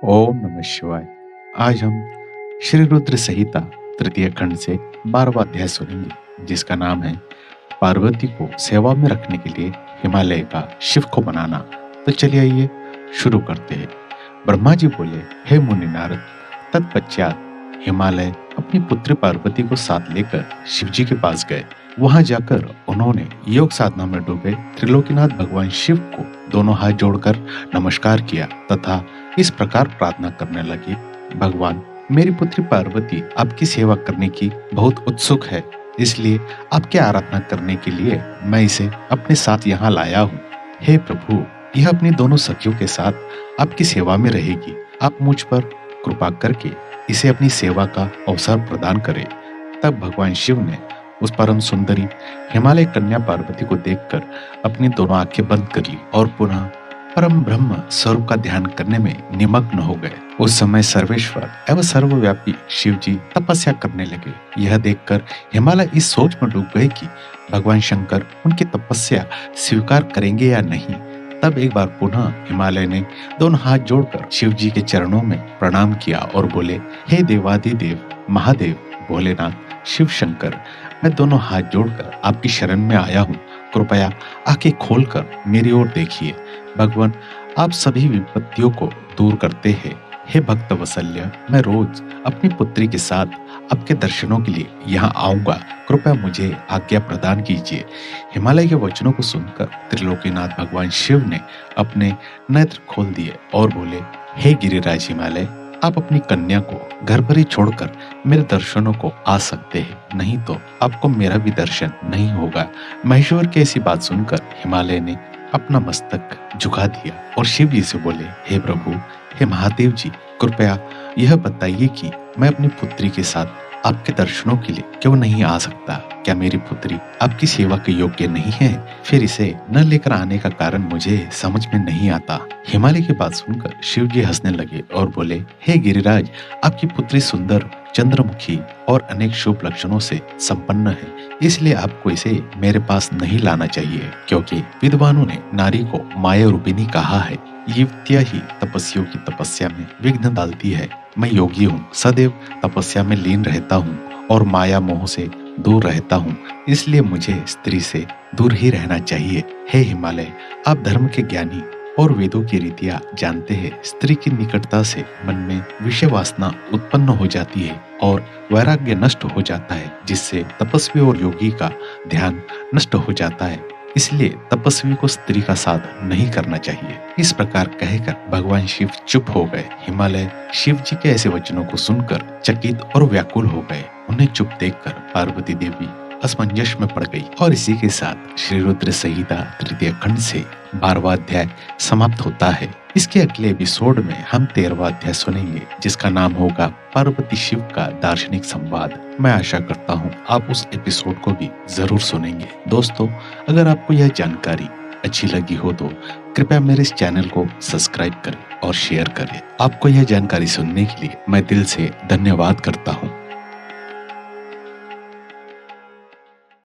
ओम नमः शिवाय। आज हम श्री रुद्र संहिता तृतीय खंड से 12वां अध्याय सुनेंगे, जिसका नाम है पार्वती को सेवा में रखने के लिए हिमालय का शिव को बनाना। तो चलिए आइए शुरू करते हैं। ब्रह्मा जी बोले, हे मुनि नारद। तत्पश्चात हिमालय अपनी पुत्री पार्वती को साथ लेकर शिव जी के पास गए। वहां जाकर उन्होंने योग साधना में डूबे त्रिलोकीनाथ भगवान शिव को दोनों हाथ जोड़कर नमस्कार किया तथा इस प्रकार प्रार्थना करने लगे, भगवान, मेरी पुत्री पार्वती आपकी सेवा करने की बहुत उत्सुक है, इसलिए आपकी आराधना करने के लिए मैं इसे अपने साथ यहाँ लाया हूँ। हे प्रभु, यह अपनी दोनों सखियों के साथ आपकी सेवा में रहेगी। आप मुझ पर कृपा करके इसे अपनी सेवा का अवसर प्रदान करें। तब भगवान शिव ने उस परम सुंदरी हिमालय कन्या पार्वती को देखकर अपनी दोनों आंखें बंद कर ली और पुनः परम ब्रह्म स्वरूप का ध्यान करने में निमग्न हो गए। उस समय सर्वेश्वर एवं सर्वव्यापी शिव जी तपस्या करने लगे। यह देखकर हिमालय इस सोच में डूब गए कि भगवान शंकर उनकी तपस्या स्वीकार करेंगे या नहीं। तब एक बार पुनः हिमालय ने दोनों हाथ जोड़कर शिव जी के चरणों में प्रणाम किया और बोले, हे देवादिदेव महादेव भोलेनाथ शिव शंकर, मैं दोनों हाथ जोड़कर आपकी शरण में आया हूँ। कृपया आंखें खोलकर मेरी ओर देखिए। भगवान, आप सभी विपत्तियों को दूर करते हैं। हे भक्त वत्सल्य, मैं रोज अपनी पुत्री के साथ आपके दर्शनों के लिए यहाँ आऊंगा। कृपया मुझे आज्ञा प्रदान कीजिए। हिमालय के वचनों को सुनकर त्रिलोकीनाथ भगवान शिव ने अपने नेत्र खोल दिए और बोले, हे गिरिराज हिमालय, आप अपनी कन्या को घर पर ही छोड़कर मेरे दर्शनों को आ सकते हैं, नहीं तो आपको मेरा भी दर्शन नहीं होगा। महेश्वर की ऐसी बात सुनकर हिमालय ने अपना मस्तक झुका दिया और शिव जी से बोले, हे प्रभु, हे महादेव जी, कृपया यह बताइए कि मैं अपनी पुत्री के साथ आपके दर्शनों के लिए क्यों नहीं आ सकता? क्या मेरी पुत्री आपकी सेवा के योग्य नहीं है? फिर इसे न लेकर आने का कारण मुझे समझ में नहीं आता। हिमालय की बात सुनकर शिव जी हंसने लगे और बोले, हे गिरिराज, आपकी पुत्री सुंदर, चंद्रमुखी और अनेक शुभ लक्षणों से संपन्न है, इसलिए आपको इसे मेरे पास नहीं लाना चाहिए, क्योंकि विद्वानों ने नारी को माया रूपिणी कहा है। युवतियां ही तपस्वियों की तपस्या में विघ्न डालती है। मैं योगी हूँ, सदैव तपस्या में लीन रहता हूँ और माया मोह से दूर रहता हूँ, इसलिए मुझे स्त्री से दूर ही रहना चाहिए। हे हिमालय, आप धर्म के ज्ञानी और वेदों की रीतियां जानते हैं। स्त्री की निकटता से मन में विषय वासना उत्पन्न हो जाती है और वैराग्य नष्ट हो जाता है, जिससे तपस्वी और योगी का ध्यान नष्ट हो जाता है। इसलिए तपस्वी को स्त्री का साथ नहीं करना चाहिए। इस प्रकार कहकर भगवान शिव चुप हो गए। हिमालय शिव जी के ऐसे वचनों को सुनकर चकित और व्याकुल हो गए। उन्हें चुप देखकर पार्वती देवी असमंजस में पड़ गई। और इसी के साथ श्री रुद्र संहिता तृतीय खंड से 12वां अध्याय समाप्त होता है। इसके अगले एपिसोड में हम 13वां अध्याय सुनेंगे, जिसका नाम होगा पार्वती शिव का दार्शनिक संवाद। मैं आशा करता हूँ आप उस एपिसोड को भी जरूर सुनेंगे। दोस्तों, अगर आपको यह जानकारी अच्छी लगी हो तो कृपया मेरे इस चैनल को सब्सक्राइब करें और शेयर करें। आपको यह जानकारी सुनने के लिए मैं दिल से धन्यवाद करता हूँ।